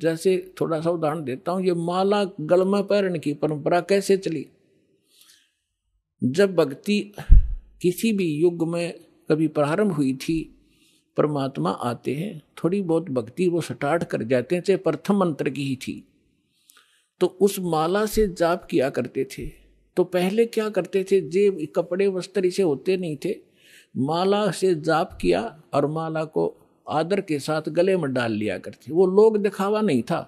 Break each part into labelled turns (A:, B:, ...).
A: जैसे थोड़ा सा उदाहरण देता हूं, ये माला गल में पहनने की परंपरा कैसे चली। जब भक्ति किसी भी युग में कभी प्रारंभ हुई थी, परमात्मा आते हैं, थोड़ी बहुत भक्ति वो स्टार्ट कर जाते हैं, चाहे प्रथम मंत्र की ही थी, तो उस माला से जाप किया करते थे। तो पहले क्या करते थे, जे कपड़े वस्त्र इसे होते नहीं थे, माला से जाप किया और माला को आदर के साथ गले में डाल लिया करते। वो लोग दिखावा नहीं था,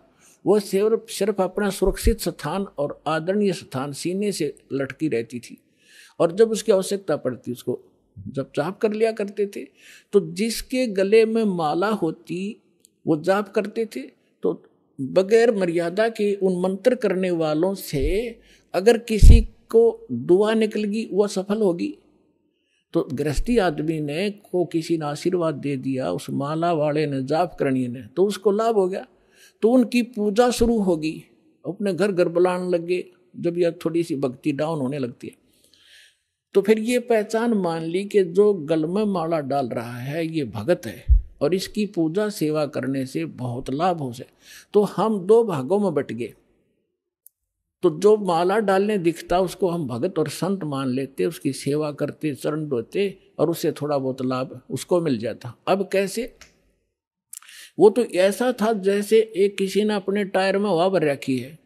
A: वो सिर्फ अपना सुरक्षित स्थान और आदरणीय स्थान सीने से लटकी रहती थी, और जब उसकी आवश्यकता पड़ती उसको जब जाप कर लिया करते थे। तो जिसके गले में माला होती वो जाप करते थे, तो बगैर मर्यादा के उन मंत्र करने वालों से अगर किसी को दुआ निकल गई वो सफल होगी। तो गृहस्थी आदमी ने को किसी ने आशीर्वाद दे दिया, उस माला वाले ने, जाप करनी ने, तो उसको लाभ हो गया, तो उनकी पूजा शुरू होगी, अपने घर घर बुलाने लगे। जब यह थोड़ी सी भक्ति डाउन होने लगती है, तो फिर ये पहचान मान ली कि जो गल में माला डाल रहा है ये भगत है और इसकी पूजा सेवा करने से बहुत लाभ हो जाए। तो हम दो भागों में बट गए। तो जो माला डालने दिखता उसको हम भगत और संत मान लेते, उसकी सेवा करते, चरण धोते और उससे थोड़ा बहुत लाभ उसको मिल जाता। अब कैसे, वो तो ऐसा था जैसे एक किसी ने अपने टायर में हवा भर रखी है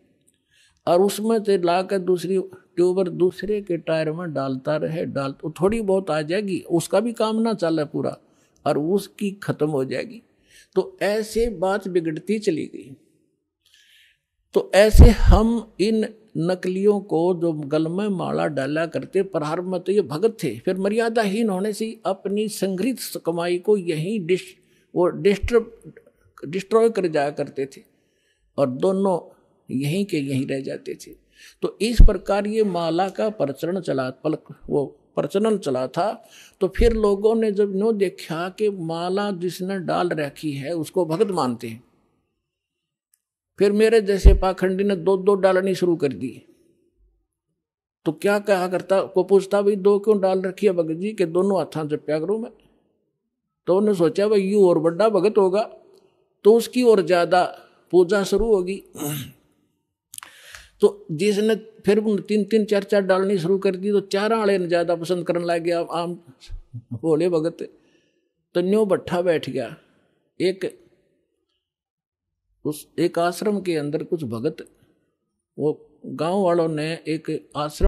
A: और उसमें से लाकर दूसरी ट्यूबर दूसरे के टायर में डालता रहे, तो थोड़ी बहुत आ जाएगी, उसका भी काम ना चले पूरा और उसकी खत्म हो जाएगी। तो ऐसे बात बिगड़ती चली गई। तो ऐसे हम इन नकलियों को जो गल में माला डाला करते, प्रारंभ में तो ये भगत थे, फिर मर्यादाहीन होने से अपनी संग्रहित कमाई को यहीं डिस्ट्रॉय कर जाया करते थे और दोनों यहीं के यहीं रह जाते थे। तो इस प्रकार ये माला का प्रचलन चला था। तो फिर लोगों ने जब नो देखा कि माला जिसने डाल रखी है उसको भगत मानते हैं, फिर मेरे जैसे पाखंडी ने दो दो डालनी शुरू कर दी। तो क्या कहा करता, को पूछता भाई दो क्यों डाल रखी है भगत जी, के दोनों हाथों जप्या करूं मैं। तो उन्होंने सोचा भाई यू और बड़ा भगत होगा तो उसकी और ज्यादा पूजा शुरू होगी। तो जिसने फिर तीन तीन चार चार डालनी शुरू कर दी, तो चार आले ने ज्यादा पसंद करने लग गया आम बोले भगत। तो न्यू भट्ठा बैठ गया। एक आश्रम के अंदर कुछ भगत, वो गांव वालों ने एक आश्रम